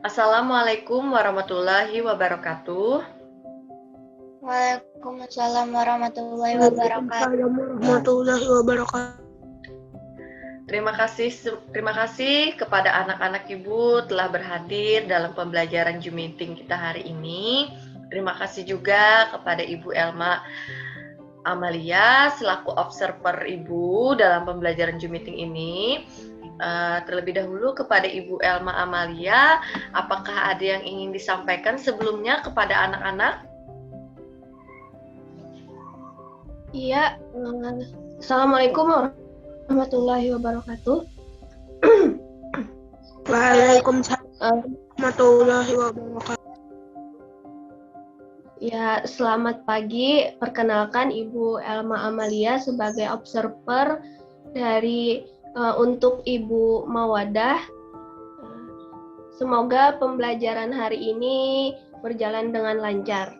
Assalamualaikum warahmatullahi wabarakatuh. Waalaikumsalam warahmatullahi wabarakatuh. Waalaikumsalam warahmatullahi wabarakatuh. Terima kasih kepada anak-anak Ibu telah berhadir dalam pembelajaran Zoom meeting kita hari ini. Terima kasih juga kepada Ibu Elma Amalia selaku observer Ibu dalam pembelajaran Zoom meeting ini. Terlebih dahulu kepada Ibu Elma Amalia, apakah ada yang ingin disampaikan sebelumnya kepada anak-anak? Iya, Assalamualaikum warahmatullahi wabarakatuh. Waalaikumsalam warahmatullahi wabarakatuh. Ya, selamat pagi. Perkenalkan Ibu Elma Amalia sebagai observer dari untuk Ibu Mawadah. Semoga pembelajaran hari ini berjalan dengan lancar.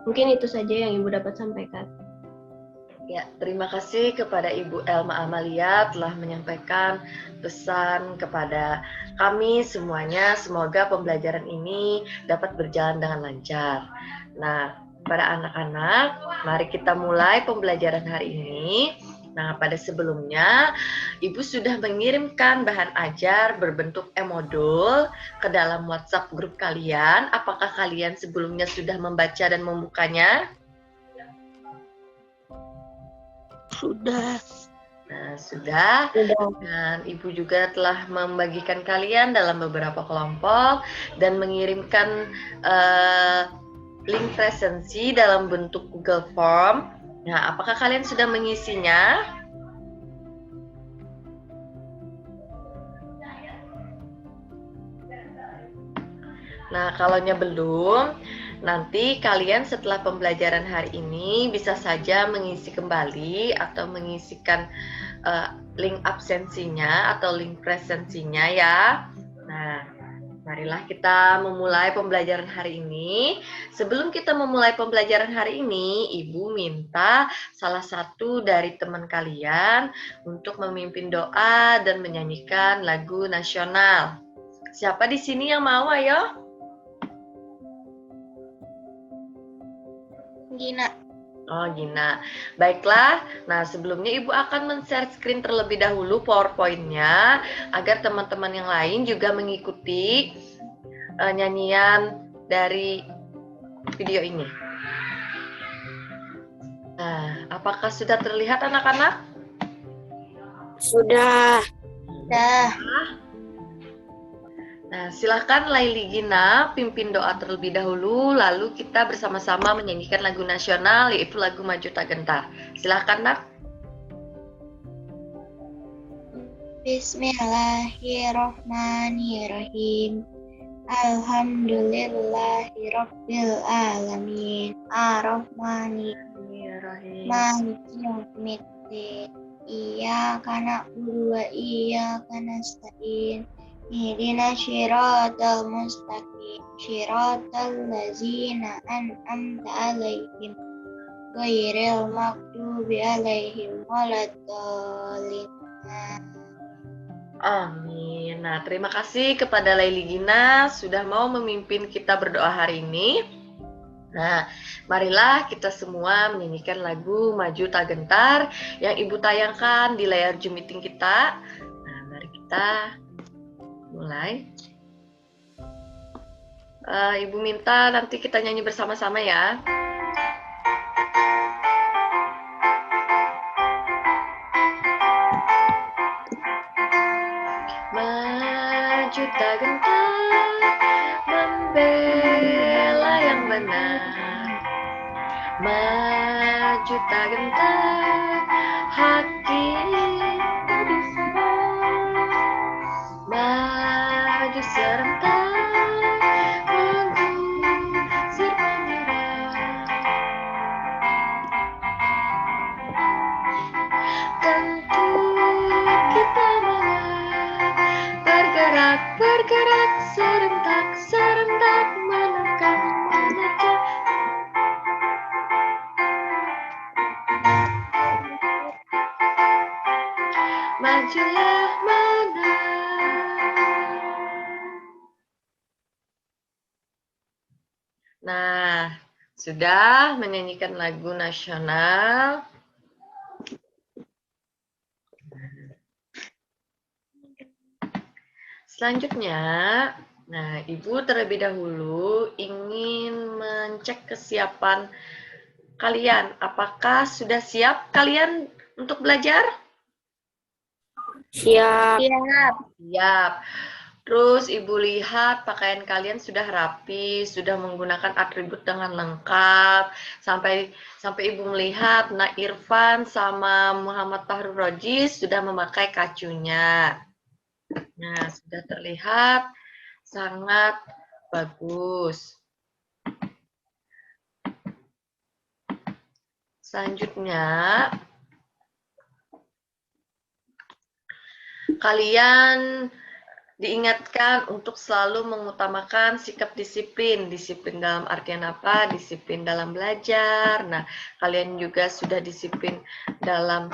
Mungkin itu saja yang Ibu dapat sampaikan. Ya, terima kasih kepada Ibu Elma Amalia telah menyampaikan pesan kepada kami semuanya. Semoga pembelajaran ini dapat berjalan dengan lancar. Nah, para anak-anak, mari kita mulai pembelajaran hari ini. Nah, pada sebelumnya, Ibu sudah mengirimkan bahan ajar berbentuk e-modul ke dalam WhatsApp grup kalian. Apakah kalian sebelumnya sudah membaca dan membukanya? Sudah. Nah, sudah. Dan Ibu juga telah membagikan kalian dalam beberapa kelompok dan mengirimkan link presensi dalam bentuk Google Form. Nah, apakah kalian sudah mengisinya? Nah, kalaunya belum, nanti kalian setelah pembelajaran hari ini bisa saja mengisi kembali atau mengisikan link absensinya atau link presensinya ya. Nah, marilah kita memulai pembelajaran hari ini. Sebelum kita memulai pembelajaran hari ini, Ibu minta salah satu dari teman kalian untuk memimpin doa dan menyanyikan lagu nasional. Siapa di sini yang mau, ayo? Gina. Oh, Gina. Baiklah. Nah, sebelumnya Ibu akan men-share screen terlebih dahulu PowerPoint-nya agar teman-teman yang lain juga mengikuti nyanyian dari video ini. Nah, apakah sudah terlihat anak-anak? Sudah. Nah, silakan Laili Gina pimpin doa terlebih dahulu, lalu kita bersama-sama menyanyikan lagu nasional, yaitu lagu Maju Tak Gentar. Silakan, Nak. Bismillahirrahmanirrahim. Alhamdulillahirabbil alamin. Ar-Rahmanir-Rahim. Maliki yaumiddin. Iyyaka na'budu wa iyyaka nasta'in. Ihdina syiratal mustaqim, syiratal ladzina an'amta 'alaihim, ghairil maghdubi 'alaihim waladdallin. Amin. Nah, terima kasih kepada Laili Gina sudah mau memimpin kita berdoa hari ini. Nah, marilah kita semua menyanyikan lagu Maju Tak Gentar yang Ibu tayangkan di layar Zoom meeting kita. Nah, mari kita mulai. Ibu minta nanti kita nyanyi bersama-sama ya. Maju tak gentar, membela yang benar. Maju tak gentar, hak kita diserang. Maju serentak, mengusir penyerang. Tentu kita menang, bergerak serentak menekan mengejar. Majulah menang. Sudah menyanyikan lagu nasional. Selanjutnya, nah Ibu terlebih dahulu ingin mencek kesiapan kalian. Apakah sudah siap kalian untuk belajar? Siap. Siap. Siap. Terus Ibu lihat pakaian kalian sudah rapi, sudah menggunakan atribut dengan lengkap. Sampai Ibu melihat Nak Irfan sama Muhammad Fahrul Roji sudah memakai kacunya. Nah, sudah terlihat sangat bagus. Selanjutnya, kalian diingatkan untuk selalu mengutamakan sikap disiplin. Disiplin dalam artian apa? Disiplin dalam belajar. Nah, kalian juga sudah disiplin dalam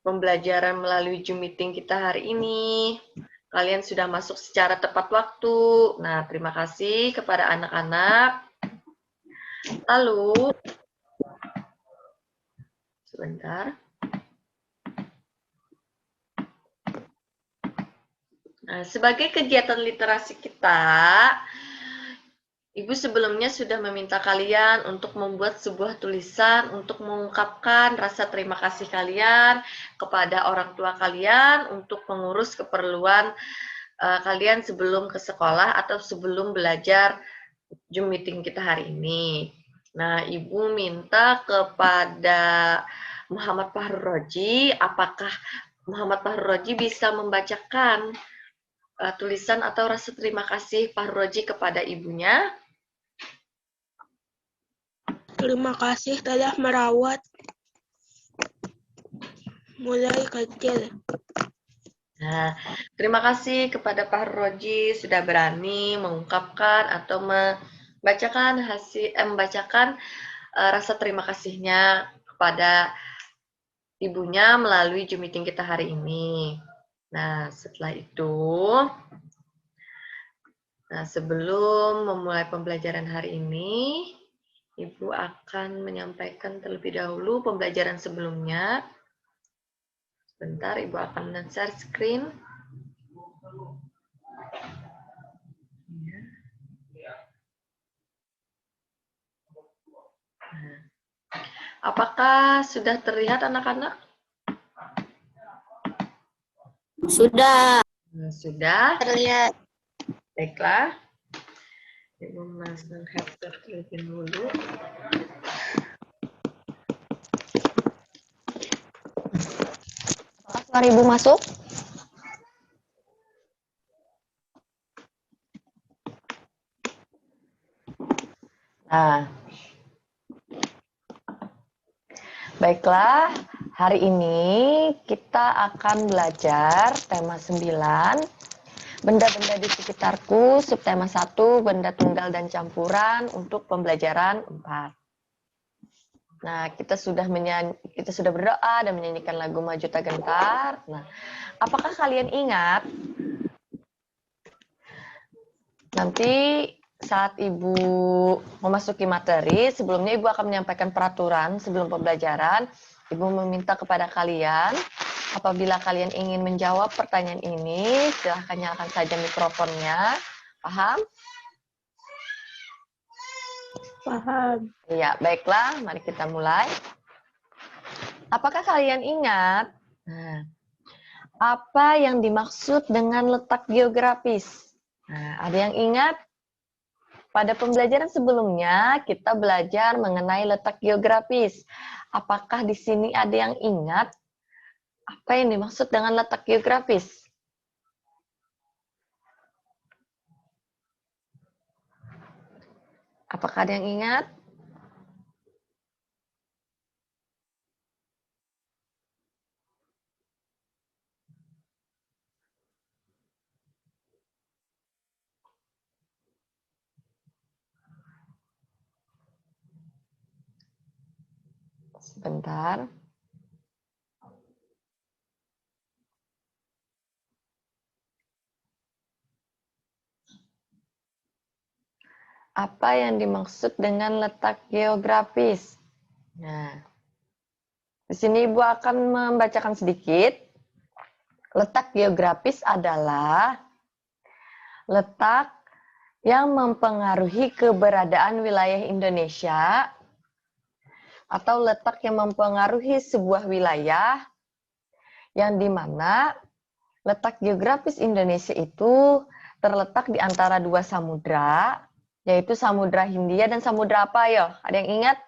pembelajaran melalui Zoom meeting kita hari ini. Kalian sudah masuk secara tepat waktu. Nah, terima kasih kepada anak-anak. Lalu, sebentar. Nah, sebagai kegiatan literasi kita, Ibu sebelumnya sudah meminta kalian untuk membuat sebuah tulisan untuk mengungkapkan rasa terima kasih kalian kepada orang tua kalian untuk mengurus keperluan kalian sebelum ke sekolah atau sebelum belajar Zoom meeting kita hari ini. Nah, Ibu minta kepada Muhammad Fahrul Roji, apakah Muhammad Fahrul Roji bisa membacakan tulisan atau rasa terima kasih Fahrul Roji kepada ibunya? Terima kasih telah merawat mulai kecil. Nah, terima kasih kepada Pak Roji sudah berani mengungkapkan atau membacakan rasa terima kasihnya kepada ibunya melalui Zoom meeting kita hari ini. Nah, setelah itu, sebelum memulai pembelajaran hari ini, Ibu akan menyampaikan terlebih dahulu pembelajaran sebelumnya. Sebentar, Ibu akan men-share screen. Apakah sudah terlihat anak-anak? Sudah. Sudah. Terlihat. Baiklah. Ibu memasang headset terlebih dahulu. Suara Ibu masuk? Nah, baiklah, hari ini kita akan belajar tema 9, benda-benda di sekitarku, subtema 1, benda tunggal dan campuran untuk pembelajaran 4. Nah, kita sudah berdoa dan menyanyikan lagu Majuta Gentar. Nah, apakah kalian ingat nanti saat Ibu memasuki materi, sebelumnya Ibu akan menyampaikan peraturan sebelum pembelajaran. Ibu meminta kepada kalian, apabila kalian ingin menjawab pertanyaan ini, silahkan nyalakan saja mikrofonnya. Paham? Paham. Iya, baiklah. Mari kita mulai. Apakah kalian ingat apa yang dimaksud dengan letak geografis? Nah, ada yang ingat? Pada pembelajaran sebelumnya, kita belajar mengenai letak geografis. Apakah di sini ada yang ingat apa yang dimaksud dengan letak geografis? Apakah ada yang ingat? Sebentar. Apa yang dimaksud dengan letak geografis? Nah, di sini Ibu akan membacakan sedikit. Letak geografis adalah letak yang mempengaruhi keberadaan wilayah Indonesia atau letak yang mempengaruhi sebuah wilayah yang dimana letak geografis Indonesia itu terletak di antara dua samudra, yaitu Samudra Hindia dan Samudra apa yo? Ada yang ingat?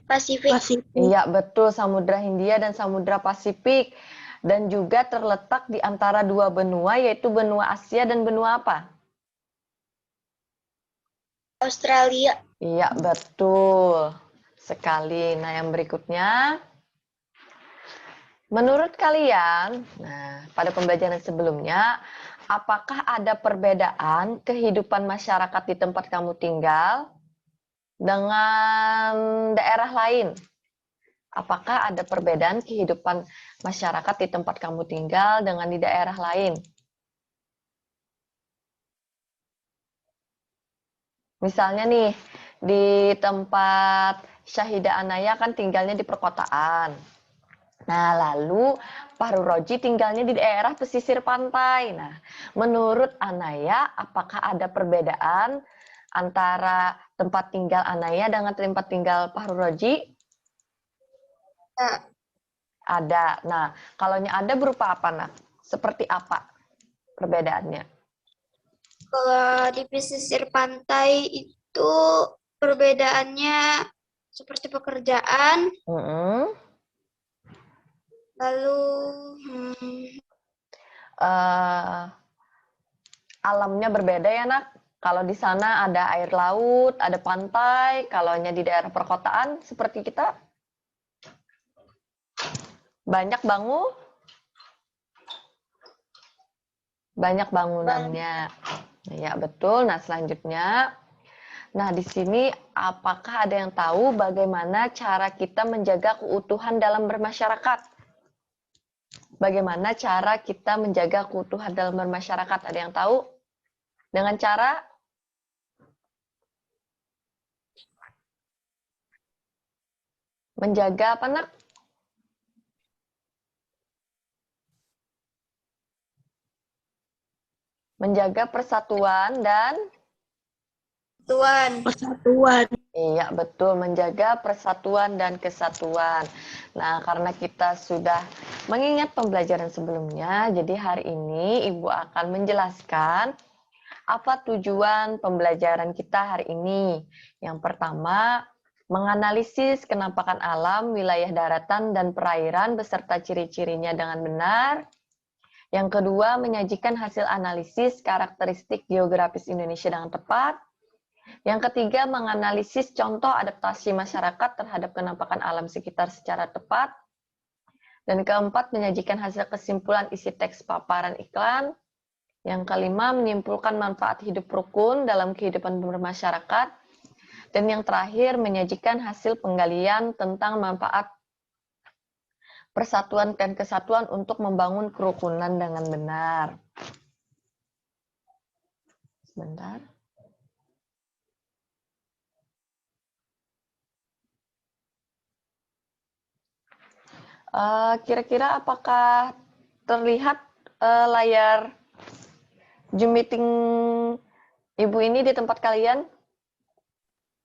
Pasifik. Iya, betul. Samudra Hindia dan Samudra Pasifik. Dan juga terletak di antara dua benua, yaitu benua Asia dan benua apa? Australia. Iya, betul sekali. Nah, yang berikutnya, menurut kalian, nah, pada pembelajaran sebelumnya, apakah ada perbedaan kehidupan masyarakat di tempat kamu tinggal dengan daerah lain? Apakah ada perbedaan kehidupan masyarakat di tempat kamu tinggal dengan di daerah lain? Misalnya nih, di tempat Syahidah Anaya kan tinggalnya di perkotaan. Nah, lalu Fahru Roji tinggalnya di daerah pesisir pantai. Nah, menurut Anaya, apakah ada perbedaan antara tempat tinggal Anaya dengan tempat tinggal Fahru Roji? Ada. Nah, kalau ada berupa apa, Nak? Seperti apa perbedaannya? Kalau di pesisir pantai itu perbedaannya seperti pekerjaan, lalu Alamnya berbeda ya, Nak? Kalau di sana ada air laut, ada pantai, kalaunya di daerah perkotaan seperti kita banyak bangunannya. Ya, betul. Nah, selanjutnya, nah di sini apakah ada yang tahu bagaimana cara kita menjaga keutuhan dalam bermasyarakat? Bagaimana cara kita menjaga keutuhan dalam bermasyarakat? Ada yang tahu? Dengan cara menjaga apa, Nak? Menjaga persatuan dan Persatuan. iya, betul, menjaga persatuan dan kesatuan. Nah, karena kita sudah mengingat pembelajaran sebelumnya, jadi hari ini Ibu akan menjelaskan apa tujuan pembelajaran kita hari ini. Yang pertama, menganalisis kenampakan alam, wilayah daratan dan perairan beserta ciri-cirinya dengan benar. Yang kedua, menyajikan hasil analisis karakteristik geografis Indonesia dengan tepat. Yang ketiga, menganalisis contoh adaptasi masyarakat terhadap kenampakan alam sekitar secara tepat. Dan keempat, menyajikan hasil kesimpulan isi teks paparan iklan. Yang kelima, menyimpulkan manfaat hidup rukun dalam kehidupan bermasyarakat. Dan yang terakhir, menyajikan hasil penggalian tentang manfaat persatuan dan kesatuan untuk membangun kerukunan dengan benar. Sebentar. Kira-kira apakah terlihat layar Zoom meeting Ibu ini di tempat kalian?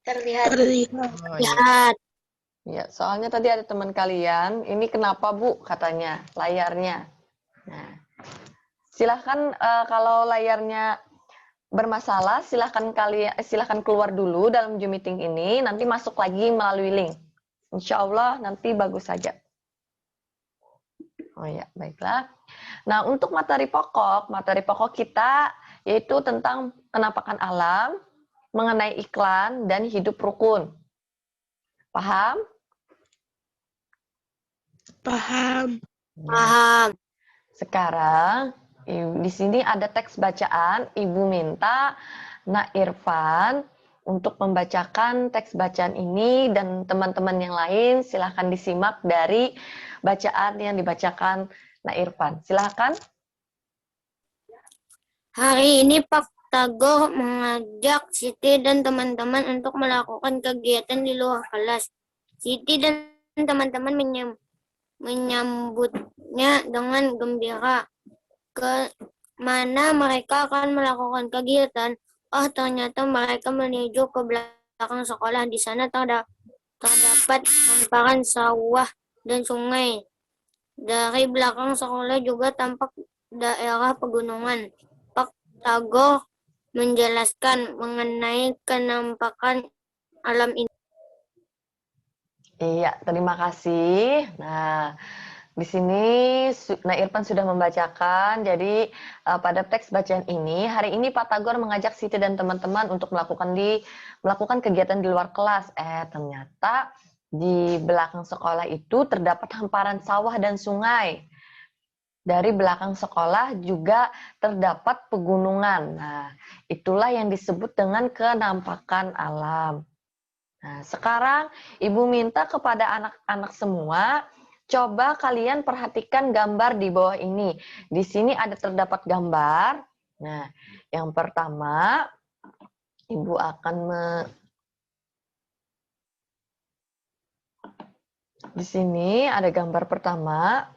terlihat. Oh, iya. Ya, soalnya tadi ada teman kalian, ini kenapa Bu katanya layarnya. Nah, silahkan kalau layarnya bermasalah, silahkan keluar dulu dalam Zoom meeting ini, nanti masuk lagi melalui link. Insya Allah nanti bagus saja. Oh ya, baiklah. Nah, untuk materi pokok kita yaitu tentang kenampakan alam, mengenai iklan, dan hidup rukun. Paham? Paham. Nah, sekarang di sini ada teks bacaan. Ibu minta Nak Irfan untuk membacakan teks bacaan ini dan teman-teman yang lain silahkan disimak dari bacaan yang dibacakan Nak Irfan. Silahkan. Hari ini Tagor mengajak Siti dan teman-teman untuk melakukan kegiatan di luar kelas. Siti dan teman-teman menyambutnya dengan gembira. Ke mana mereka akan melakukan kegiatan? Oh, ternyata mereka menuju ke belakang sekolah. Di sana terdapat hamparan sawah dan sungai. Dari belakang sekolah juga tampak daerah pegunungan. Pak Tagor menjelaskan mengenai kenampakan alam ini. Iya, terima kasih. Nah, di sini Irfan sudah membacakan. Jadi pada teks bacaan ini, hari ini Pak Tagor mengajak Siti dan teman-teman untuk melakukan kegiatan di luar kelas. Ternyata di belakang sekolah itu terdapat hamparan sawah dan sungai. Dari belakang sekolah juga terdapat pegunungan. Nah, itulah yang disebut dengan kenampakan alam. Nah, sekarang Ibu minta kepada anak-anak semua, coba kalian perhatikan gambar di bawah ini. Di sini terdapat gambar. Nah, yang pertama, Ibu akan di sini ada gambar pertama.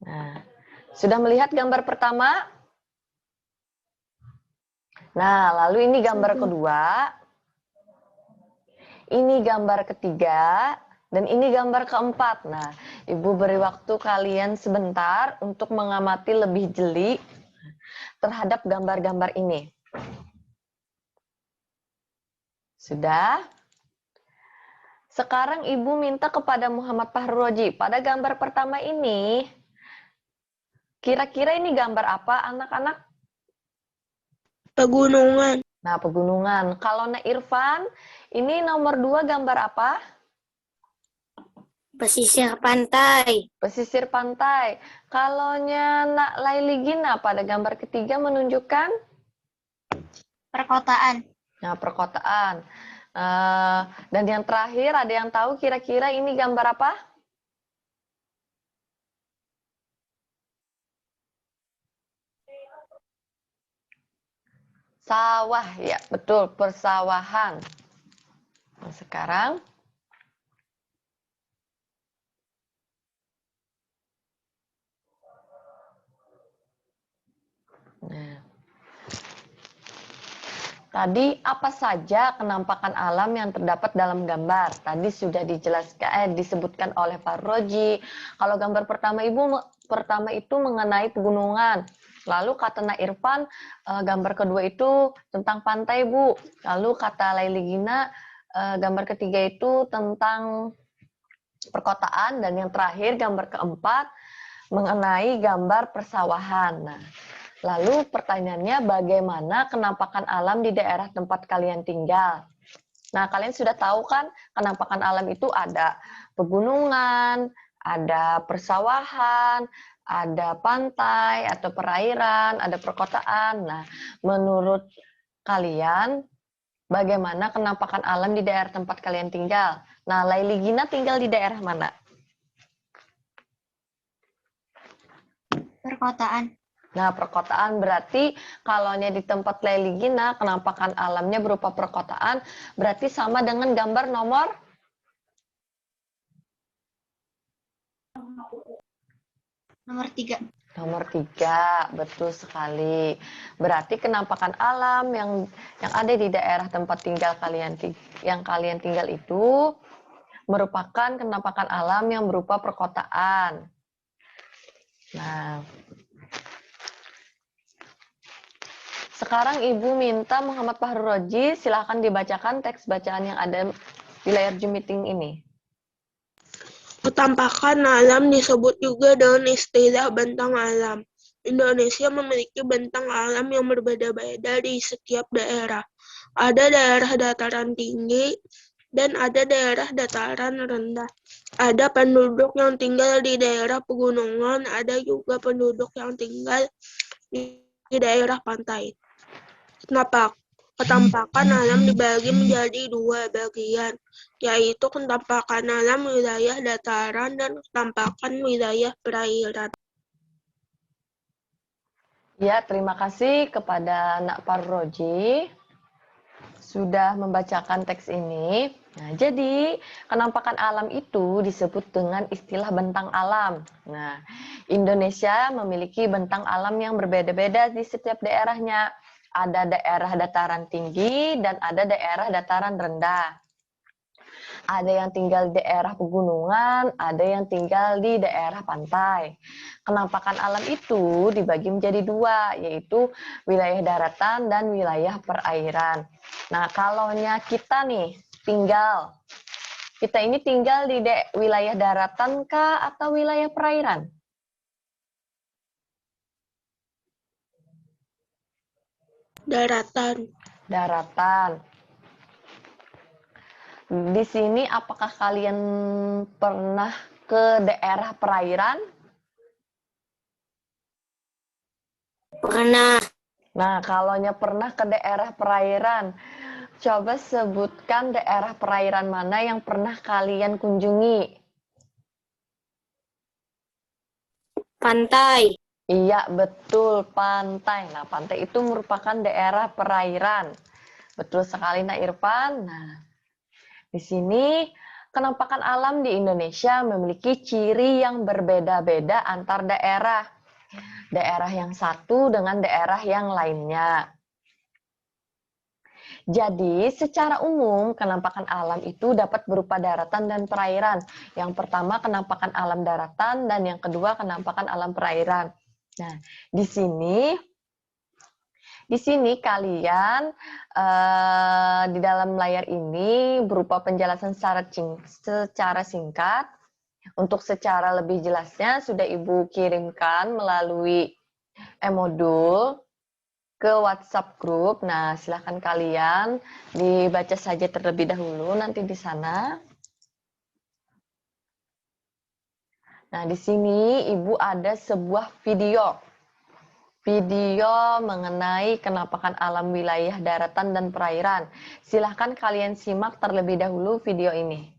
Nah, sudah melihat gambar pertama? Nah, lalu ini gambar kedua. Ini gambar ketiga. Dan ini gambar keempat. Nah, Ibu beri waktu kalian sebentar untuk mengamati lebih jeli terhadap gambar-gambar ini. Sudah? Sekarang Ibu minta kepada Muhammad Fahruroji. Pada gambar pertama ini, kira-kira ini gambar apa, anak-anak? Pegunungan. Nah, pegunungan. Kalau Nak Irfan, ini nomor 2 gambar apa? Pesisir pantai. Pesisir pantai. Kalau Nak Laili Gina, pada gambar ketiga menunjukkan? Perkotaan. Nah, perkotaan. Dan yang terakhir, ada yang tahu kira-kira ini gambar apa? Sawah, ya betul, persawahan. Nah, sekarang tadi apa saja kenampakan alam yang terdapat dalam gambar? Tadi sudah disebutkan oleh Pak Roji. Kalau gambar pertama itu mengenai pegunungan. Lalu kata Nak Irfan, gambar kedua itu tentang pantai, Bu. Lalu kata Laili Gina, gambar ketiga itu tentang perkotaan. Dan yang terakhir, gambar keempat, mengenai gambar persawahan. Nah, lalu pertanyaannya, bagaimana kenampakan alam di daerah tempat kalian tinggal? Nah, kalian sudah tahu kan, kenampakan alam itu ada pegunungan, ada persawahan, ada pantai atau perairan, ada perkotaan. Nah, menurut kalian, bagaimana kenampakan alam di daerah tempat kalian tinggal? Nah, Laili Gina tinggal di daerah mana? Perkotaan. Nah, perkotaan berarti kalau di tempat Laili Gina, kenampakan alamnya berupa perkotaan, berarti sama dengan gambar nomor? Nomor 3. Nomor 3, betul sekali. Berarti kenampakan alam yang ada di daerah tempat tinggal kalian tinggal itu merupakan kenampakan alam yang berupa perkotaan. Nah, sekarang Ibu minta Muhammad Fahruroji silakan dibacakan teks bacaan yang ada di layar Zoom meeting ini. Kenampakan alam disebut juga dengan istilah bentang alam. Indonesia memiliki bentang alam yang berbeda-beda di setiap daerah. Ada daerah dataran tinggi dan ada daerah dataran rendah. Ada penduduk yang tinggal di daerah pegunungan, ada juga penduduk yang tinggal di daerah pantai. Kenampakan alam dibagi menjadi 2 bagian, yaitu kenampakan alam wilayah dataran dan kenampakan wilayah perairan. Ya, terima kasih kepada Nak Parroji sudah membacakan teks ini. Nah, jadi kenampakan alam itu disebut dengan istilah bentang alam. Nah, Indonesia memiliki bentang alam yang berbeda-beda di setiap daerahnya. Ada daerah dataran tinggi dan ada daerah dataran rendah. Ada yang tinggal di daerah pegunungan, ada yang tinggal di daerah pantai. Kenampakan alam itu dibagi menjadi dua, yaitu wilayah daratan dan wilayah perairan. Nah, kalaunya kita nih kita ini tinggal di wilayah daratan kah atau wilayah perairan? Daratan. Daratan. Di sini apakah kalian pernah ke daerah perairan? Pernah. Nah, kalaunya pernah ke daerah perairan, coba sebutkan daerah perairan mana yang pernah kalian kunjungi. Pantai. Iya, betul, pantai. Nah, pantai itu merupakan daerah perairan. Betul sekali, Nak Irfan. Nah, di sini kenampakan alam di Indonesia memiliki ciri yang berbeda-beda antar daerah. Daerah yang satu dengan daerah yang lainnya. Jadi, secara umum, kenampakan alam itu dapat berupa daratan dan perairan. Yang pertama, kenampakan alam daratan, dan yang kedua, kenampakan alam perairan. Nah, di sini kalian di dalam layar ini berupa penjelasan secara singkat. Untuk secara lebih jelasnya sudah Ibu kirimkan melalui e-modul ke WhatsApp grup. Nah, silahkan kalian dibaca saja terlebih dahulu nanti di sana. Nah, di sini Ibu ada sebuah video mengenai kenampakan alam wilayah daratan dan perairan. Silahkan kalian simak terlebih dahulu video ini.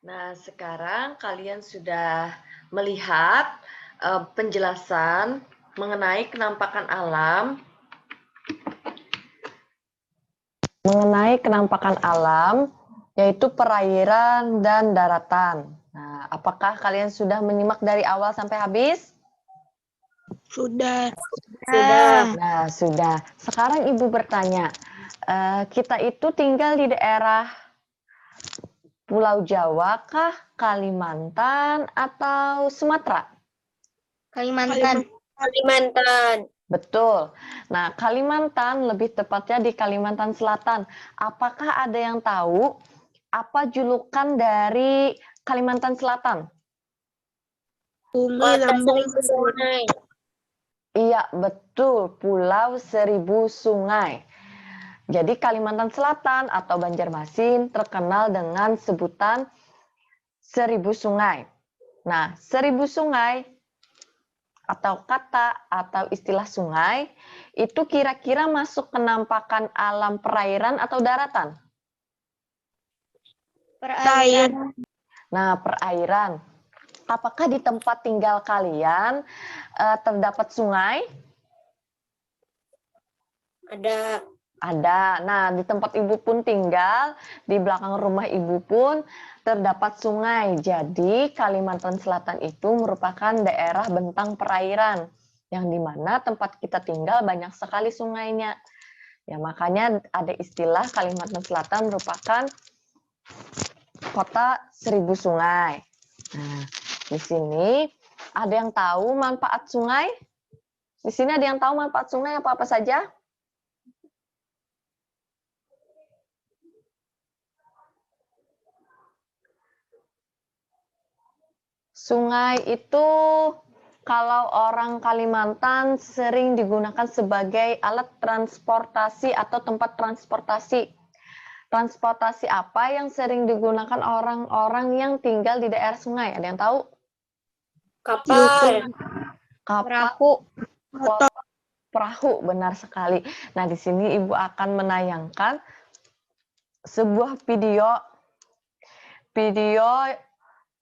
Nah, sekarang kalian sudah melihat penjelasan mengenai kenampakan alam. Mengenai kenampakan alam, yaitu perairan dan daratan. Nah, apakah kalian sudah menyimak dari awal sampai habis? Sudah. Sudah. Nah, sudah. Sekarang Ibu bertanya, kita itu tinggal di daerah Pulau Jawa kah, Kalimantan, atau Sumatera? Kalimantan. Kalimantan. Betul. Nah, Kalimantan, lebih tepatnya di Kalimantan Selatan. Apakah ada yang tahu apa julukan dari Kalimantan Selatan? Bumi Kota lambung Seribu Sungai. Iya, betul. Pulau Seribu Sungai. Jadi Kalimantan Selatan atau Banjarmasin terkenal dengan sebutan Seribu Sungai. Nah, Seribu Sungai atau kata atau istilah sungai itu kira-kira masuk kenampakan alam perairan atau daratan? Perairan. Nah, perairan. Apakah di tempat tinggal kalian terdapat sungai? Ada. Ada. Nah, di tempat ibu pun tinggal, di belakang rumah ibu pun terdapat sungai. Jadi, Kalimantan Selatan itu merupakan daerah bentang perairan, yang dimana tempat kita tinggal banyak sekali sungainya. Ya, makanya ada istilah Kalimantan Selatan merupakan kota seribu sungai. Nah, di sini ada yang tahu manfaat sungai? Di sini ada yang tahu manfaat sungai apa-apa saja? Sungai itu kalau orang Kalimantan sering digunakan sebagai alat transportasi atau tempat transportasi. Transportasi apa yang sering digunakan orang-orang yang tinggal di daerah sungai? Ada yang tahu? Kapal. Kapal, Perahu. Motor. perahu, benar sekali. Nah, di sini Ibu akan menayangkan sebuah video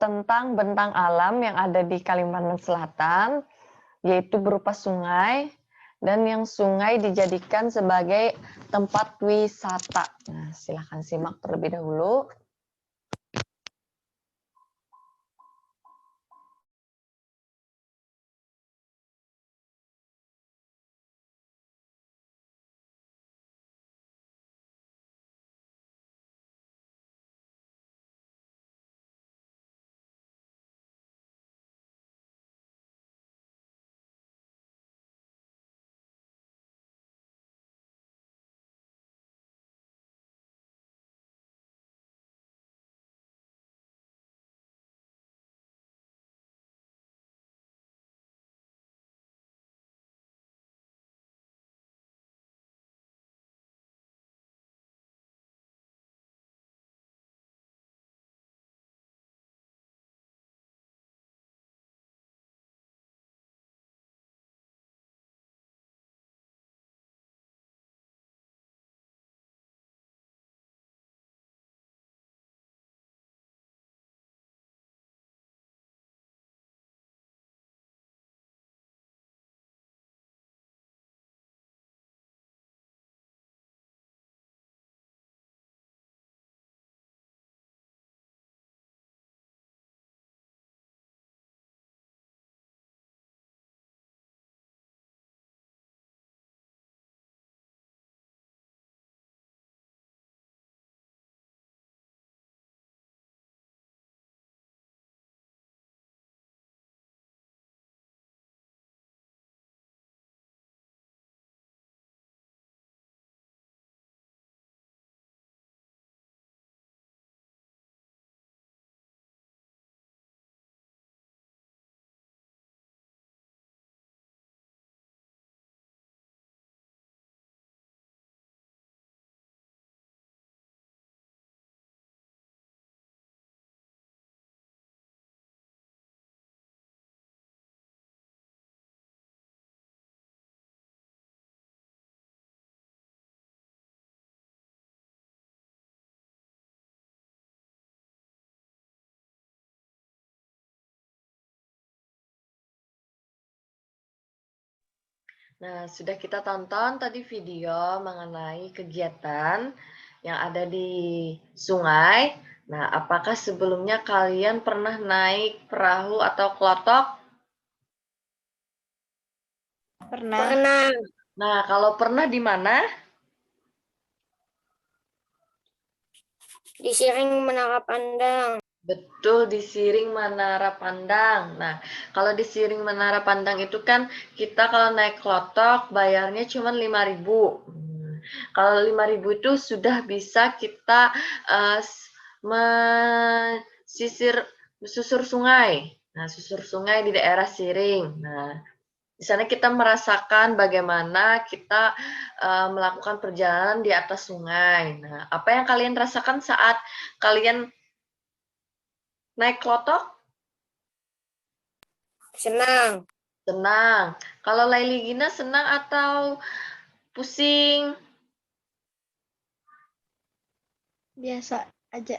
tentang bentang alam yang ada di Kalimantan Selatan, yaitu berupa sungai, dan yang sungai dijadikan sebagai tempat wisata. Nah, silakan simak terlebih dahulu. Nah, sudah kita tonton tadi video mengenai kegiatan yang ada di sungai. Nah, apakah sebelumnya kalian pernah naik perahu atau klotok? Pernah. Pernah Nah, kalau pernah di mana? di Siring Menara Pandang. Betul, di Siring Menara Pandang. Nah, kalau di Siring Menara Pandang itu kan kita kalau naik klotok bayarnya cuma 5.000. Kalau 5.000 itu sudah bisa kita mesisir susur sungai. Nah, susur sungai di daerah Siring. Nah, di sana kita merasakan bagaimana kita melakukan perjalanan di atas sungai. Nah, apa yang kalian rasakan saat kalian naik klotok? Senang. Senang. Kalau Laili Gina senang atau pusing? Biasa aja.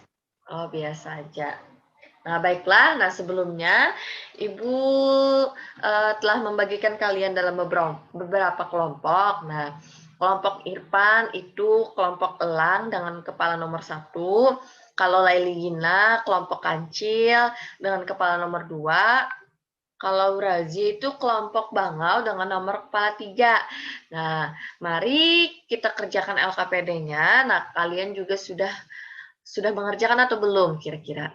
Oh, biasa aja. Nah, baiklah. Nah, sebelumnya Ibu telah membagikan kalian dalam beberapa kelompok. Nah, kelompok Irfan itu kelompok elang dengan kepala nomor 1. Kalau Laili Gina, kelompok kancil dengan kepala nomor 2. Kalau Razi itu kelompok bangau dengan nomor kepala 3. Nah, mari kita kerjakan LKPD-nya. Nah, kalian juga sudah mengerjakan atau belum kira-kira?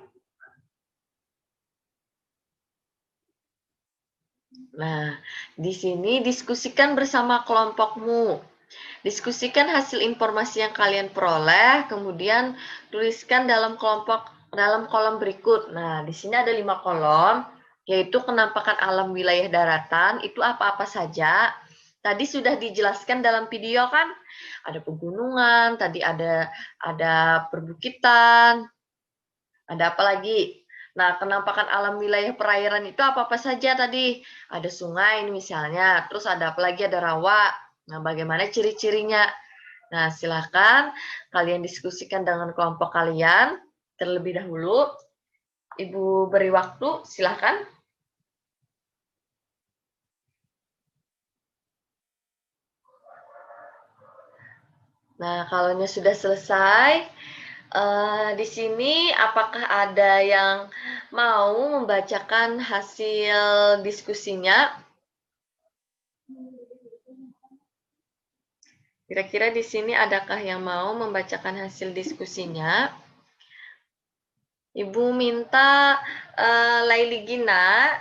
Nah, di sini diskusikan bersama kelompokmu. Diskusikan hasil informasi yang kalian peroleh, kemudian tuliskan dalam kolom berikut. Nah, di sini ada 5 kolom, yaitu penampakan alam wilayah daratan, itu apa-apa saja. Tadi sudah dijelaskan dalam video kan? Ada pegunungan, tadi ada perbukitan, ada apa lagi? Nah, penampakan alam wilayah perairan itu apa-apa saja tadi? Ada sungai misalnya, terus ada apa lagi? Ada rawa. Nah, bagaimana ciri-cirinya? Nah, silakan kalian diskusikan dengan kelompok kalian terlebih dahulu. Ibu beri waktu, silakan. Nah, kalau sudah selesai, di sini apakah ada yang mau membacakan hasil diskusinya? Kira-kira di sini adakah yang mau membacakan hasil diskusinya? Ibu minta Laili Gina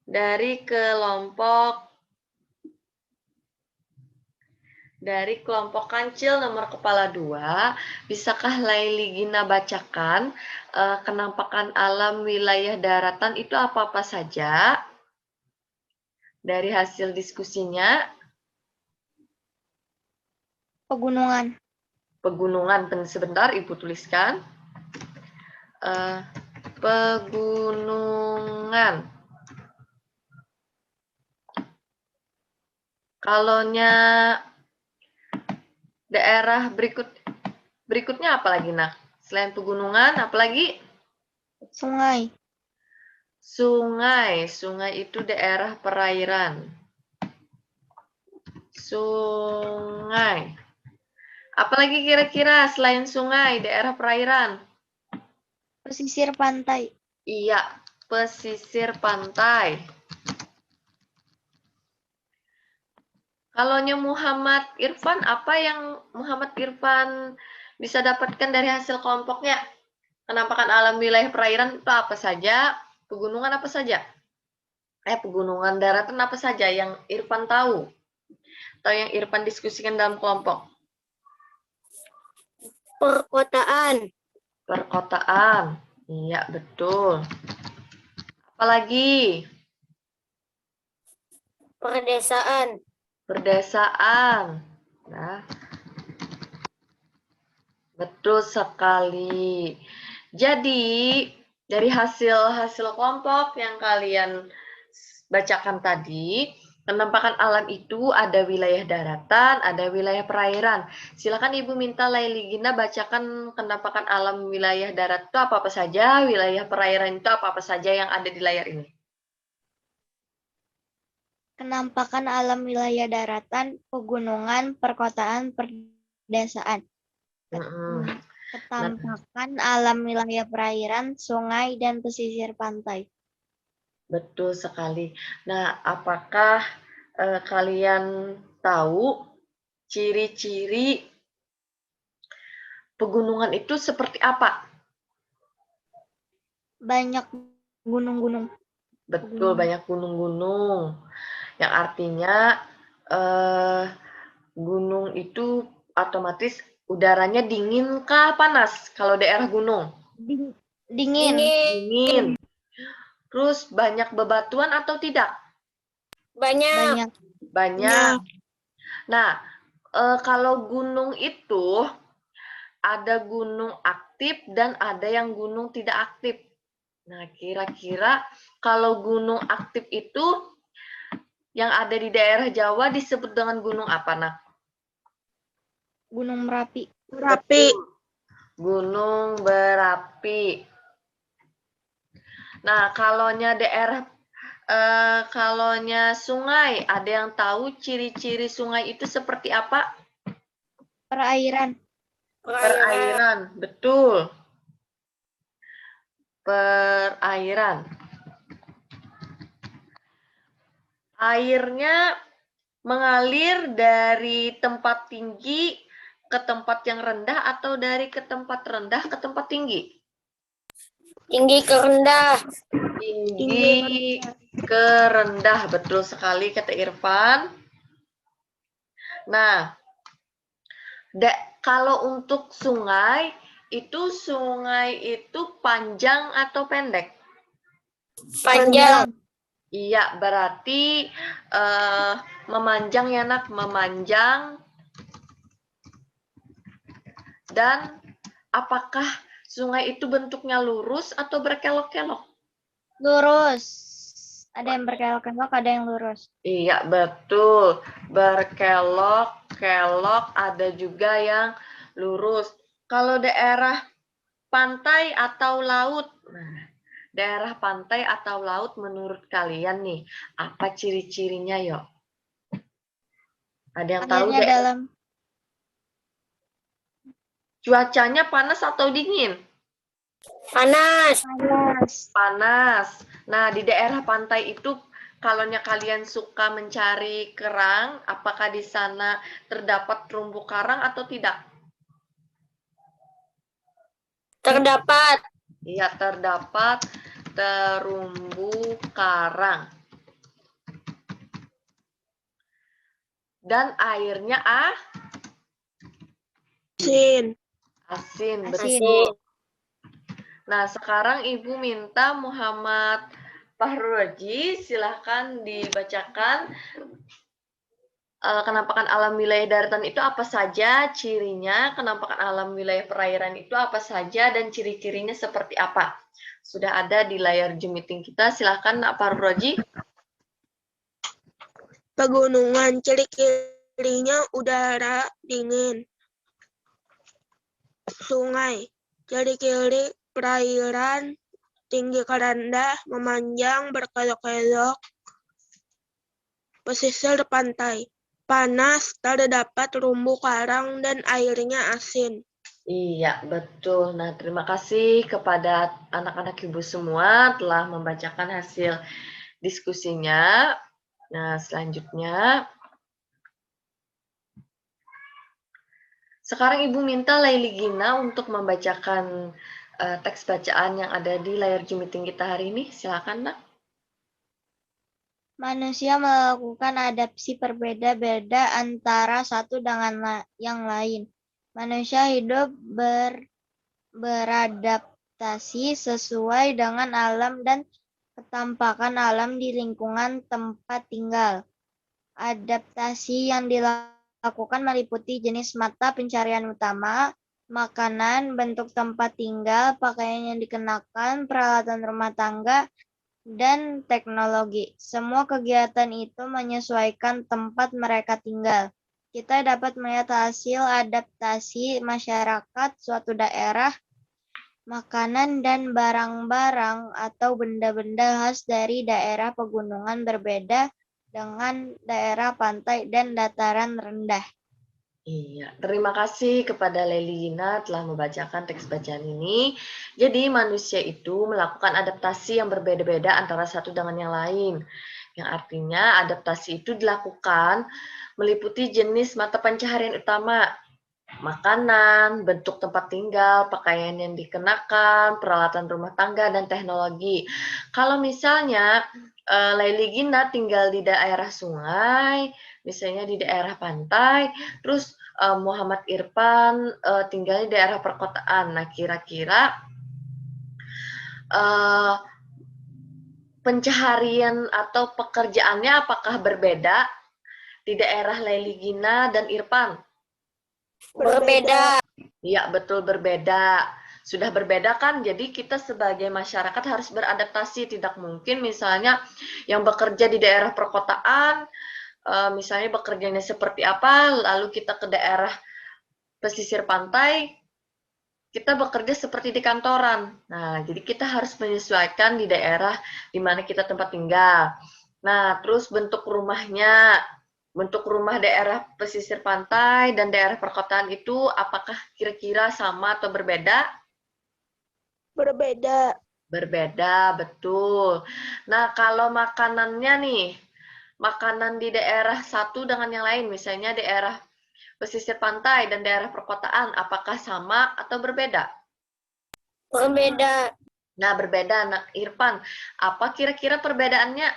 dari kelompok kancil nomor kepala 2, bisakah Laili Gina bacakan penampakan alam wilayah daratan itu apa-apa saja dari hasil diskusinya? Pegunungan. Pegunungan, sebentar Ibu tuliskan. Pegunungan. Kalaunya daerah berikutnya apa lagi, Nak? Selain pegunungan, apa lagi? Sungai. Sungai. Sungai itu daerah perairan. Sungai. Apalagi kira-kira selain sungai, daerah perairan? Pesisir pantai. Iya, pesisir pantai. Kalaunya Muhammad Irfan, apa yang Muhammad Irfan bisa dapatkan dari hasil kelompoknya? Penampakan alam wilayah perairan itu apa saja? Pegunungan apa saja? Pegunungan daratan apa saja yang Irfan tahu? Atau yang Irfan diskusikan dalam kelompok? Perkotaan. Perkotaan. Iya, betul. Apalagi? Perdesaan. Perdesaan. Nah, betul sekali. Jadi, dari hasil kelompok yang kalian bacakan tadi, penampakan alam itu ada wilayah daratan, ada wilayah perairan. Silakan Ibu minta Laili Gina bacakan penampakan alam wilayah darat itu apa-apa saja, wilayah perairan itu apa-apa saja yang ada di layar ini. Kenampakan alam wilayah daratan, pegunungan, perkotaan, perdesaan. Mm-mm. Ketampakan alam wilayah perairan, sungai, dan pesisir pantai. Betul sekali. Nah, apakah kalian tahu ciri-ciri pegunungan itu seperti apa? Banyak gunung-gunung. Betul, banyak gunung-gunung. Yang artinya gunung itu otomatis udaranya dingin kah panas kalau daerah gunung? Dingin. Dingin. Terus banyak bebatuan atau tidak? Banyak. Banyak. Nah, kalau gunung itu ada gunung aktif dan ada yang gunung tidak aktif. Nah, kira-kira kalau gunung aktif itu yang ada di daerah Jawa disebut dengan gunung apa, Nak? Gunung Merapi. Merapi. Gunung berapi. Nah, kalaunya sungai, ada yang tahu ciri-ciri sungai itu seperti apa? Perairan. Perairan, betul. Perairan. Airnya mengalir dari tempat tinggi ke tempat yang rendah atau dari ke tempat rendah ke tempat tinggi? Tinggi ke rendah. Tinggi ke rendah, betul sekali kata Irfan. Nah, kalau untuk sungai itu panjang atau pendek? Panjang. Iya, berarti memanjang ya, Nak, memanjang. Dan apakah sungai itu bentuknya lurus atau berkelok-kelok? Lurus. Ada yang berkelok-kelok, ada yang lurus. Iya, betul. Berkelok-kelok, ada juga yang lurus. Kalau daerah pantai atau laut, daerah pantai atau laut menurut kalian nih, apa ciri-cirinya, yuk? Ada yang tahu Airnya dalam. Cuacanya panas atau dingin? Panas. Panas. Nah, di daerah pantai itu, kalau kalian suka mencari kerang, apakah di sana terdapat terumbu karang atau tidak? Terdapat. Iya, terdapat terumbu karang. Dan airnya Asin. asin, Asin. betul. Nah, sekarang Ibu minta Muhammad Fahruji, silahkan dibacakan kenampakan alam wilayah daratan itu apa saja cirinya, kenampakan alam wilayah perairan itu apa saja, dan ciri-cirinya seperti apa. Sudah ada di layar Zoom meeting kita, silahkan Nak Fahruji. Pegunungan, ciri-cirinya udara dingin. Sungai, ciri-ciri perairan, tinggi ke rendah, memanjang, berkelok-kelok. Pesisir pantai, panas, terdapat terumbu karang, dan airnya asin. Iya, betul. Nah, terima kasih kepada anak-anak Ibu semua telah membacakan hasil diskusinya. Nah, selanjutnya, sekarang Ibu minta Laili Gina untuk membacakan teks bacaan yang ada di layar Zoom meeting kita hari ini. Silakan, Nak. Manusia melakukan adaptasi berbeda-beda antara satu dengan yang lain. Manusia hidup beradaptasi sesuai dengan alam dan ketampakan alam di lingkungan tempat tinggal. Adaptasi yang dilakukan meliputi jenis mata pencarian utama, makanan, bentuk tempat tinggal, pakaian yang dikenakan, peralatan rumah tangga, dan teknologi. Semua kegiatan itu menyesuaikan tempat mereka tinggal. Kita dapat melihat hasil adaptasi masyarakat suatu daerah, makanan dan barang-barang atau benda-benda khas dari daerah pegunungan berbeda dengan daerah pantai dan dataran rendah. Iya, terima kasih kepada Leli Gina telah membacakan teks bacaan ini. Jadi manusia itu melakukan adaptasi yang berbeda-beda antara satu dengan yang lain. Yang artinya adaptasi itu dilakukan meliputi jenis mata pencaharian utama, makanan, bentuk tempat tinggal, pakaian yang dikenakan, peralatan rumah tangga, dan teknologi. Kalau misalnya Leli Gina tinggal di daerah sungai, misalnya di daerah pantai, terus Muhammad Irfan tinggal di daerah perkotaan. Nah, kira-kira pencaharian atau pekerjaannya apakah berbeda di daerah Leli Gina dan Irfan? Berbeda. Iya, betul berbeda. Sudah berbeda kan? Jadi kita sebagai masyarakat harus beradaptasi. Tidak mungkin misalnya yang bekerja di daerah perkotaan, misalnya bekerjanya seperti apa, lalu kita ke daerah pesisir pantai, kita bekerja seperti di kantoran. Nah, jadi kita harus menyesuaikan di daerah di mana kita tempat tinggal. Nah, terus bentuk rumahnya, bentuk rumah daerah pesisir pantai dan daerah perkotaan itu apakah kira-kira sama atau berbeda? Berbeda. Berbeda, betul. Nah, kalau makanannya nih, makanan di daerah satu dengan yang lain, misalnya daerah pesisir pantai dan daerah perkotaan, apakah sama atau berbeda? Berbeda. Nah, berbeda. Nah, Irfan, apa kira-kira perbedaannya?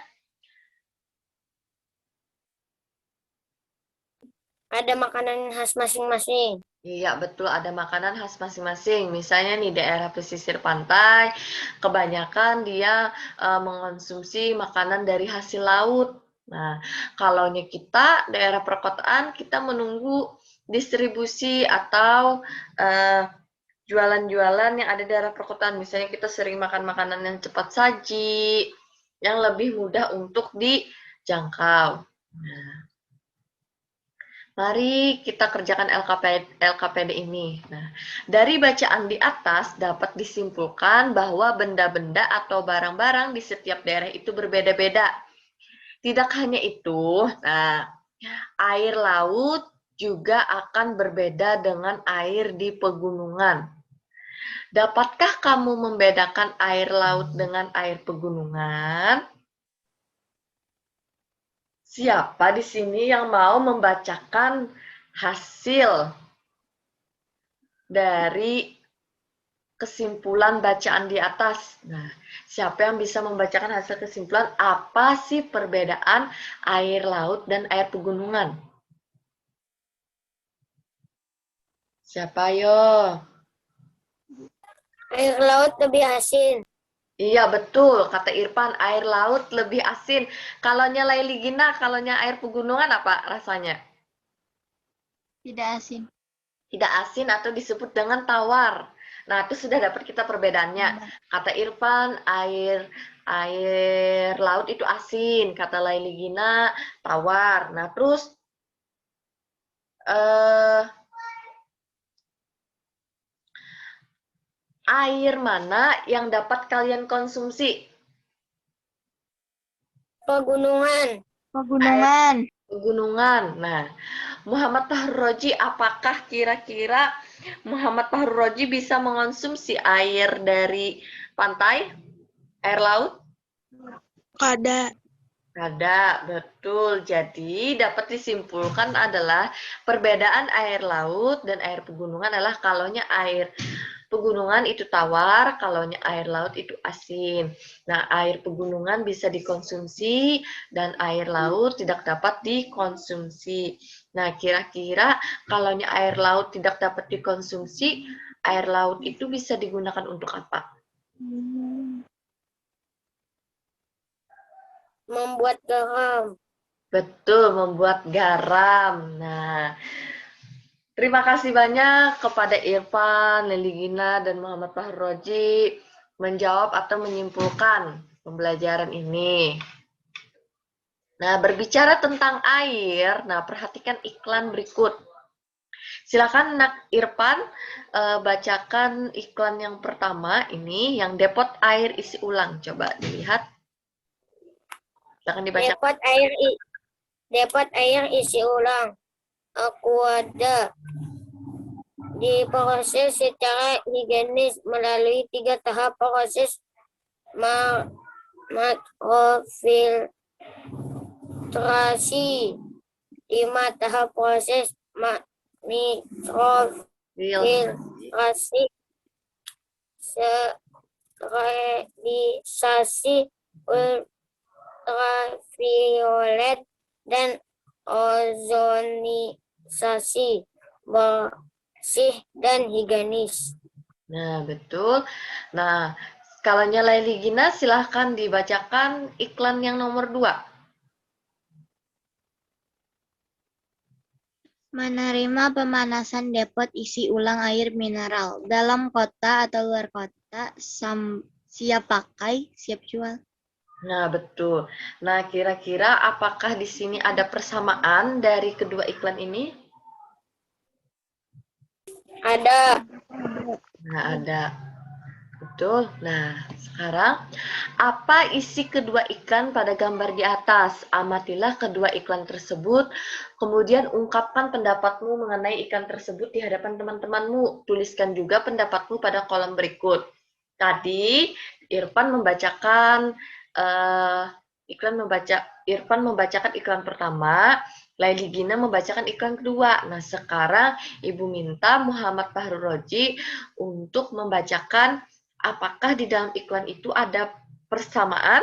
Ada makanan khas masing-masing. Iya, betul. Ada makanan khas masing-masing. Misalnya nih, daerah pesisir pantai, kebanyakan dia mengonsumsi makanan dari hasil laut. Nah, kalau kita, daerah perkotaan, kita menunggu distribusi atau jualan-jualan yang ada di daerah perkotaan. Misalnya kita sering makan makanan yang cepat saji, yang lebih mudah untuk dijangkau. Nah, mari kita kerjakan LKPD ini. Nah, dari bacaan di atas dapat disimpulkan bahwa benda-benda atau barang-barang di setiap daerah itu berbeda-beda. Tidak hanya itu, nah, air laut juga akan berbeda dengan air di pegunungan. Dapatkah kamu membedakan air laut dengan air pegunungan? Siapa di sini yang mau membacakan hasil dari kesimpulan bacaan di atas? Nah, siapa yang bisa membacakan hasil kesimpulan apa sih perbedaan air laut dan air pegunungan? Siapa yo? Air laut lebih asin. Iya betul, kata Irfan, air laut lebih asin. Kalaunya Laili Gina, kalaunya air pegunungan apa rasanya? Tidak asin. Tidak asin atau disebut dengan tawar. Nah, itu sudah dapat kita perbedaannya. Kata Irfan, air laut itu asin. Kata Laili Gina, tawar. Nah, terus air mana yang dapat kalian konsumsi? Pegunungan. Pegunungan. Pegunungan. Nah, Muhammad Fahru Roji, apakah kira-kira Muhammad Fahru Roji bisa mengonsumsi air dari pantai? Air laut? Kada. Ada, betul. Jadi dapat disimpulkan adalah perbedaan air laut dan air pegunungan adalah kalaunya air pegunungan itu tawar, kalaunya air laut itu asin. Nah, air pegunungan bisa dikonsumsi dan air laut tidak dapat dikonsumsi. Nah, kira-kira kalaunya air laut tidak dapat dikonsumsi, air laut itu bisa digunakan untuk apa? Membuat garam. Betul, membuat garam. Nah, terima kasih banyak kepada Irfan, Leli Gina, dan Muhammad Fahru Roji menjawab atau menyimpulkan pembelajaran ini. Nah, berbicara tentang air, nah perhatikan iklan berikut. Silakan Nak Irfan bacakan iklan yang pertama ini, yang depot air isi ulang. Coba dilihat. Silakan dibaca. Depot air dapat air isi ulang. Aquada diproses secara higienis melalui 3 tahap proses makrofiltrasi, 5 tahap proses mikrofiltrasi, sterilisasi ultraviolet, dan ozonisasi bersih dan higienis. Nah, betul. Nah, skalanya Laili Gina, silahkan dibacakan iklan yang nomor 2. Menerima pemanasan depot isi ulang air mineral dalam kota atau luar kota, siap pakai, siap jual. Nah, betul. Nah, kira-kira apakah di sini ada persamaan dari kedua iklan ini? Ada. Nah, ada. Betul. Nah, sekarang apa isi kedua iklan pada gambar di atas? Amatilah kedua iklan tersebut, kemudian ungkapkan pendapatmu mengenai iklan tersebut di hadapan teman-temanmu. Tuliskan juga pendapatmu pada kolom berikut. Tadi Irfan membacakan Irfan membacakan iklan pertama, Laili Gina membacakan iklan kedua. Nah, sekarang Ibu minta Muhammad Fahrul Roji untuk membacakan apakah di dalam iklan itu ada persamaan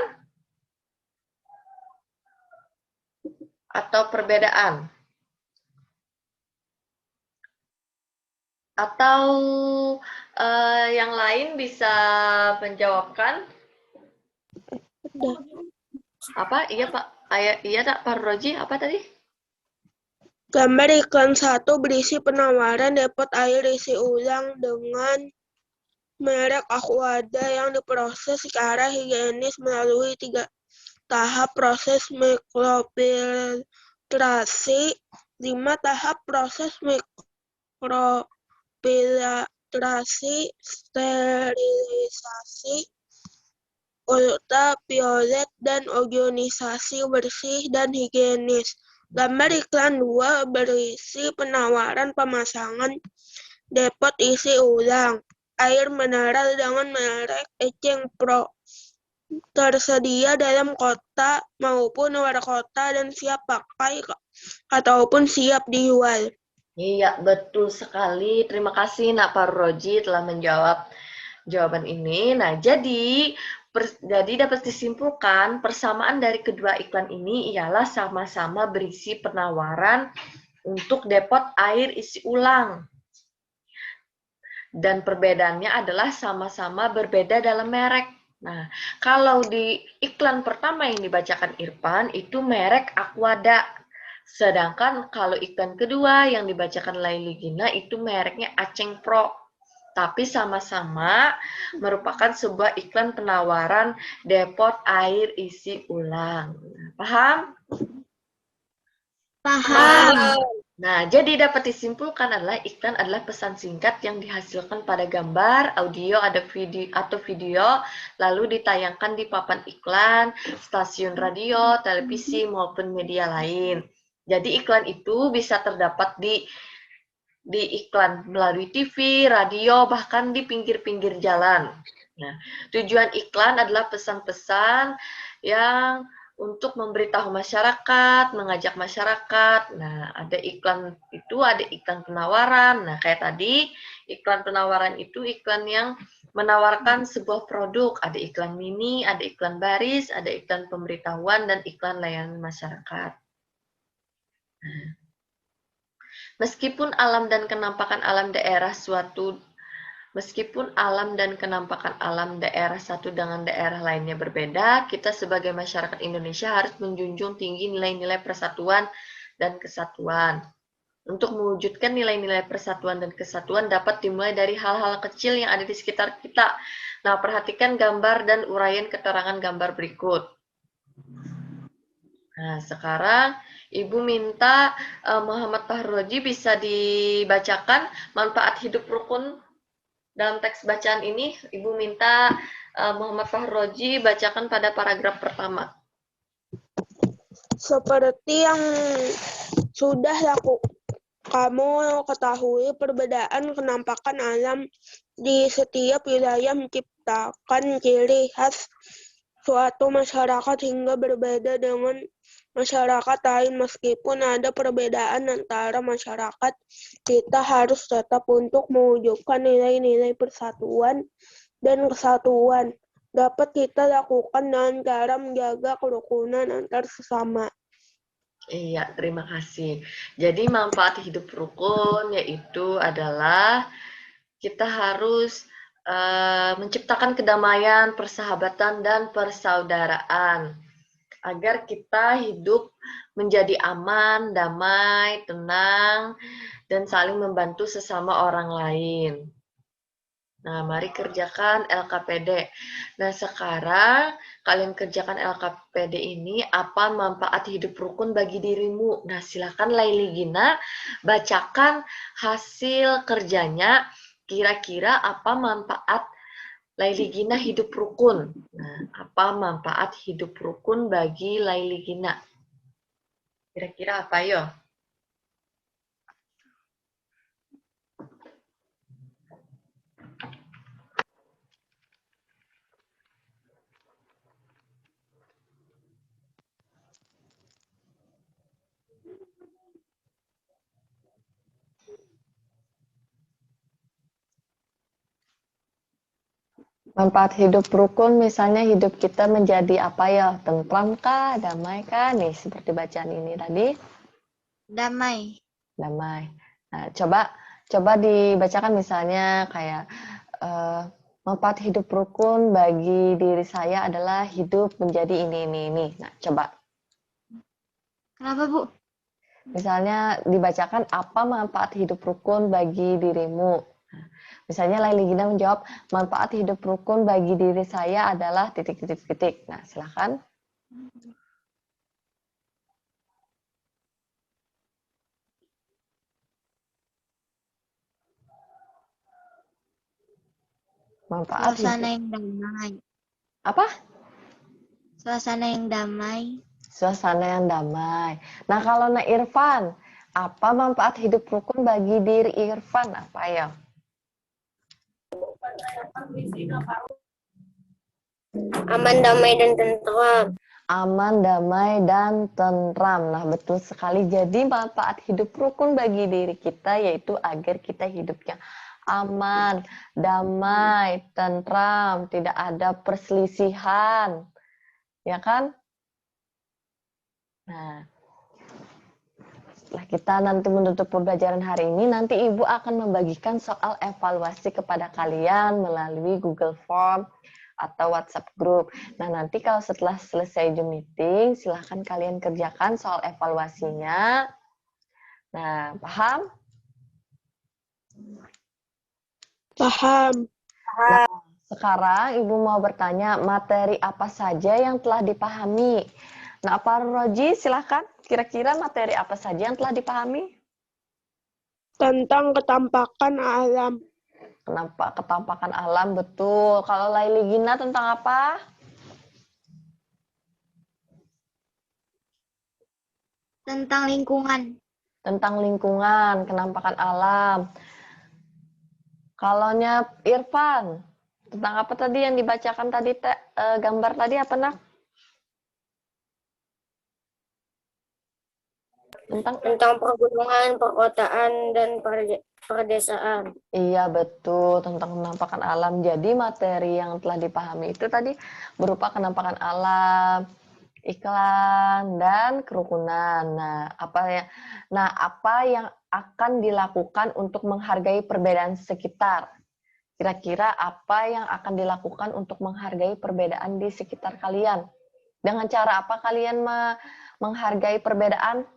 atau perbedaan? Atau yang lain bisa menjawabkan? Apa? Iya, Pak. Iya, tak, Pak Roji. Apa tadi? Gambar iklan 1 berisi penawaran depot air isi ulang dengan merek Aquada yang diproses secara higienis melalui 3 tahap proses mikrofiltrasi, 5 tahap proses mikrofiltrasi, sterilisasi, ultraviolet, dan ozonisasi bersih dan higienis. Gambar iklan 2 berisi penawaran pemasangan depot isi ulang air mineral dengan merek Eceng Pro, tersedia dalam kota maupun luar kota dan siap pakai ataupun siap dijual. Iya, betul sekali. Terima kasih Nak Pak Roji telah menjawab jawaban ini. Nah, jadi dapat disimpulkan persamaan dari kedua iklan ini ialah sama-sama berisi penawaran untuk depot air isi ulang. Dan perbedaannya adalah sama-sama berbeda dalam merek. Nah, kalau di iklan pertama yang dibacakan Irfan, itu merek Aquada. Sedangkan kalau iklan kedua yang dibacakan Laili Gina, itu mereknya Aceng Pro. Tapi sama-sama merupakan sebuah iklan penawaran depot air isi ulang. Paham? Paham. Nah, jadi dapat disimpulkan adalah iklan adalah pesan singkat yang dihasilkan pada gambar, audio, atau video, lalu ditayangkan di papan iklan, stasiun radio, televisi, maupun media lain. Jadi iklan itu bisa terdapat di iklan melalui TV, radio, bahkan di pinggir-pinggir jalan. Nah, tujuan iklan adalah pesan-pesan yang untuk memberitahu masyarakat, mengajak masyarakat. Nah, ada iklan itu, ada iklan penawaran. Nah, kayak tadi, iklan penawaran itu iklan yang menawarkan sebuah produk. Ada iklan mini, ada iklan baris, ada iklan pemberitahuan, dan iklan layanan masyarakat. Nah, meskipun alam dan kenampakan alam daerah satu dengan daerah lainnya berbeda, kita sebagai masyarakat Indonesia harus menjunjung tinggi nilai-nilai persatuan dan kesatuan. Untuk mewujudkan nilai-nilai persatuan dan kesatuan dapat dimulai dari hal-hal kecil yang ada di sekitar kita. Nah, perhatikan gambar dan uraian keterangan gambar berikut. Nah, sekarang Ibu minta Muhammad Fahrul Roji bisa dibacakan manfaat hidup rukun. Dalam teks bacaan ini, Ibu minta Muhammad Fahrul Roji bacakan pada paragraf pertama. Seperti yang sudah kamu ketahui, perbedaan kenampakan alam di setiap wilayah menciptakan ciri khas suatu masyarakat hingga berbeda dengan masyarakat lain. Meskipun ada perbedaan antara masyarakat, kita harus tetap untuk mewujudkan nilai-nilai persatuan dan kesatuan. Dapat kita lakukan dengan cara menjaga kerukunan antar sesama. Iya, terima kasih. Jadi manfaat hidup rukun yaitu adalah kita harus menciptakan kedamaian, persahabatan, dan persaudaraan agar kita hidup menjadi aman, damai, tenang, dan saling membantu sesama orang lain. Nah, mari kerjakan LKPD. Nah, sekarang kalian kerjakan LKPD ini, apa manfaat hidup rukun bagi dirimu? Nah, silakan Laili Gina bacakan hasil kerjanya. Kira-kira apa manfaat Laili Gina hidup rukun? Nah, apa manfaat hidup rukun bagi Laili Gina? Kira-kira apa, yo? Manfaat hidup rukun, misalnya hidup kita menjadi apa ya? Tentram kah? Damai kah? Nih, seperti bacaan ini tadi. Damai. Damai. Nah, coba dibacakan misalnya kayak manfaat hidup rukun bagi diri saya adalah hidup menjadi ini. Nah, coba. Kenapa, Bu? Misalnya dibacakan apa manfaat hidup rukun bagi dirimu. Misalnya Laili Gina menjawab, manfaat hidup rukun bagi diri saya adalah titik. Nah, silakan. Manfaat Suasana hidup. yang damai. Apa? Suasana yang damai. Suasana yang damai. Nah, kalau Irfan, apa manfaat hidup rukun bagi diri Irfan? Apa ya? Aman, damai, dan tentram. Aman, damai, dan tentram. Nah, betul sekali. Jadi, manfaat hidup rukun bagi diri kita yaitu agar kita hidupnya aman, damai, tentram, tidak ada perselisihan. Ya kan? Nah, setelah kita nanti menutup pembelajaran hari ini, nanti Ibu akan membagikan soal evaluasi kepada kalian melalui Google Form atau WhatsApp group. Nah, nanti kalau setelah selesai Zoom meeting, silahkan kalian kerjakan soal evaluasinya. Nah, paham? Paham. Nah, sekarang Ibu mau bertanya, materi apa saja yang telah dipahami? Nah, Pak Roji, silahkan. Kira-kira materi apa saja yang telah dipahami? Tentang ketampakan alam. Kenapa ketampakan alam, betul. Kalau Laili Gina tentang apa? Tentang lingkungan. Tentang lingkungan, kenampakan alam. Kalaunya Irfan, tentang apa tadi yang dibacakan tadi, gambar tadi apa, Nak? Tentang pergunungan, perkotaan, dan perdesaan. Iya, betul, tentang kenampakan alam. Jadi materi yang telah dipahami itu tadi berupa kenampakan alam, iklan, dan kerukunan. Nah, apa yang akan dilakukan untuk menghargai perbedaan sekitar? Kira-kira apa yang akan dilakukan untuk menghargai perbedaan di sekitar kalian? Dengan cara apa kalian menghargai perbedaan?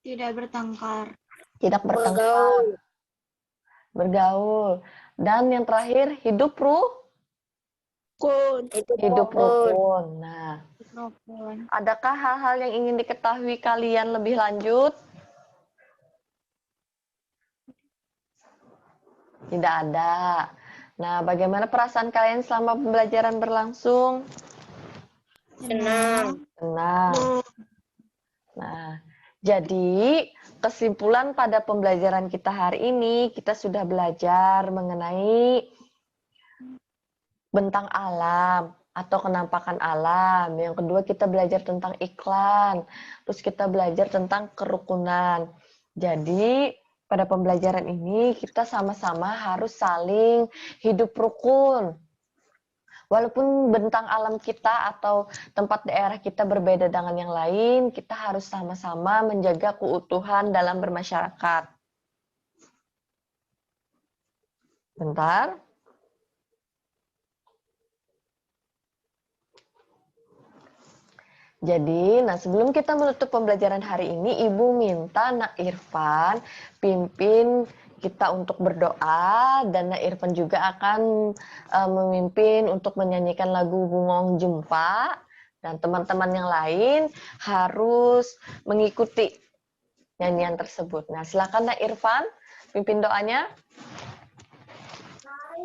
Tidak bertengkar. Tidak bertengkar. Bergaul. Dan yang terakhir, hidup rukun. Hidup rukun. Nah, adakah hal-hal yang ingin diketahui kalian lebih lanjut? Tidak ada. Nah, bagaimana perasaan kalian selama pembelajaran berlangsung? Senang. Tenang. Nah, jadi kesimpulan pada pembelajaran kita hari ini, kita sudah belajar mengenai bentang alam atau kenampakan alam. Yang kedua, kita belajar tentang iklan. Terus kita belajar tentang kerukunan. Jadi, pada pembelajaran ini kita sama-sama harus saling hidup rukun. Walaupun bentang alam kita atau tempat daerah kita berbeda dengan yang lain, kita harus sama-sama menjaga keutuhan dalam bermasyarakat. Bentar. Jadi, nah sebelum kita menutup pembelajaran hari ini, Ibu minta Nak Irfan pimpin kita untuk berdoa, dan Nak Irfan juga akan memimpin untuk menyanyikan lagu Bungong Jempa, dan teman-teman yang lain harus mengikuti nyanyian tersebut. Nah, silakan Nak Irfan pimpin doanya.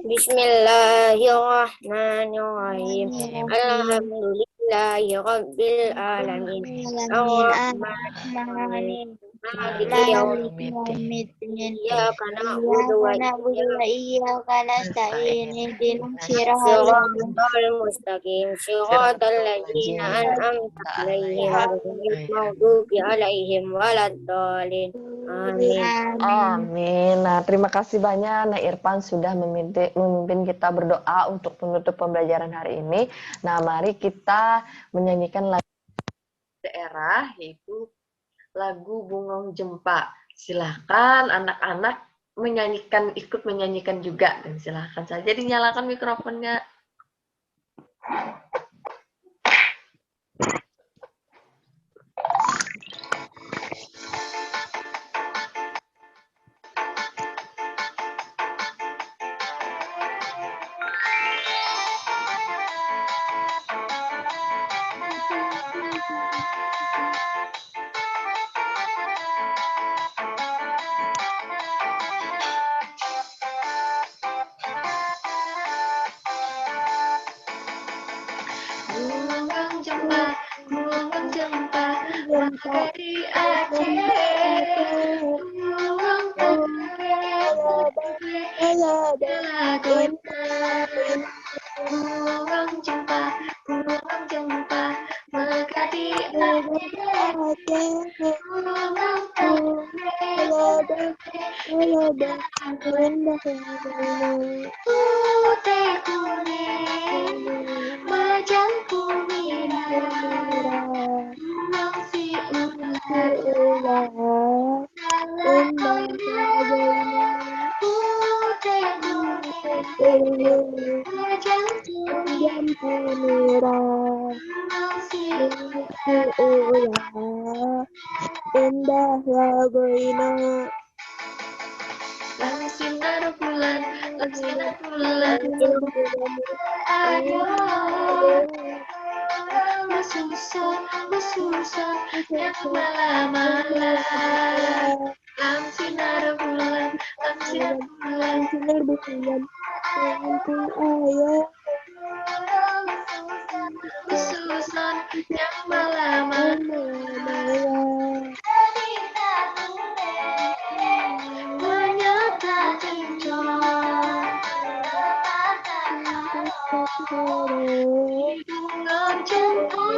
Bismillahirrahmanirrahim. Alhamdulillahi Rabbil Alamin. Ar-Rahmanir-Rahim. Maliki yaumiddin. Iyyaka na'budu wa iyyaka nasta'in ihdinas siratal siratal mustaqim. Siratal ladzina an'amta 'alaihim ghairil maghdubi 'alaihim waladdallin. Amin. Amin. Nah, terima kasih banyak Nak Irfan sudah memimpin kita berdoa untuk menutup pembelajaran hari ini. Nah, mari kita menyanyikan lagu daerah, yaitu lagu Bungong Jempa. Silahkan anak-anak ikut menyanyikan juga, dan silahkan saja dinyalakan mikrofonnya. Bungong Jempa, maka di Aceh, bungong Bungong Jempa, maka di putih kuning, majang kuning, bungong si ular, putih kuning, majang kuning, bungong si Indah laguina. Lang sinar bulan, ayo bersusah yang malam-malam. Lang sinar bulan, Sinar bulan, ayo bersusah yang malam-malam. Menyata kencang di bungong jempa,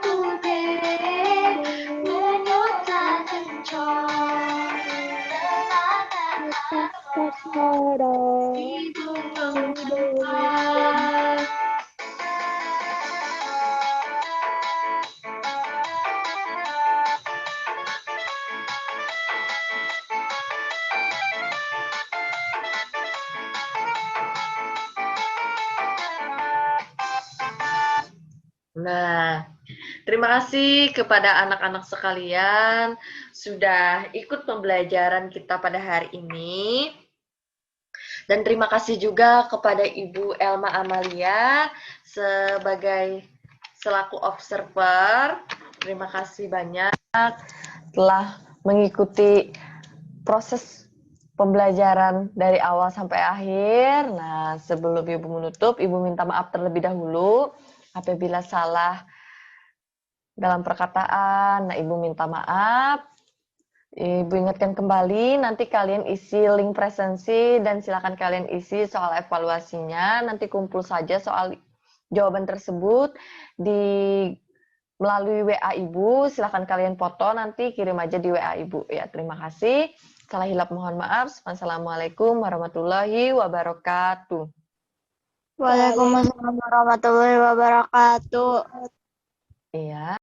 putih menyata kencang di bungong jempa. Nah, terima kasih kepada anak-anak sekalian sudah ikut pembelajaran kita pada hari ini. Dan terima kasih juga kepada Ibu Elma Amalia sebagai selaku observer. Terima kasih banyak telah mengikuti proses pembelajaran dari awal sampai akhir. Nah, sebelum Ibu menutup, Ibu minta maaf terlebih dahulu apabila salah dalam perkataan. Nah, Ibu minta maaf. Ibu ingatkan kembali, nanti kalian isi link presensi dan silakan kalian isi soal evaluasinya. Nanti kumpul saja soal jawaban tersebut melalui WA Ibu. Silakan kalian foto, nanti kirim aja di WA Ibu. Ya, terima kasih. Salah hilap mohon maaf. Wassalamualaikum warahmatullahi wabarakatuh. Waalaikumsalam warahmatullahi wabarakatuh. Iya.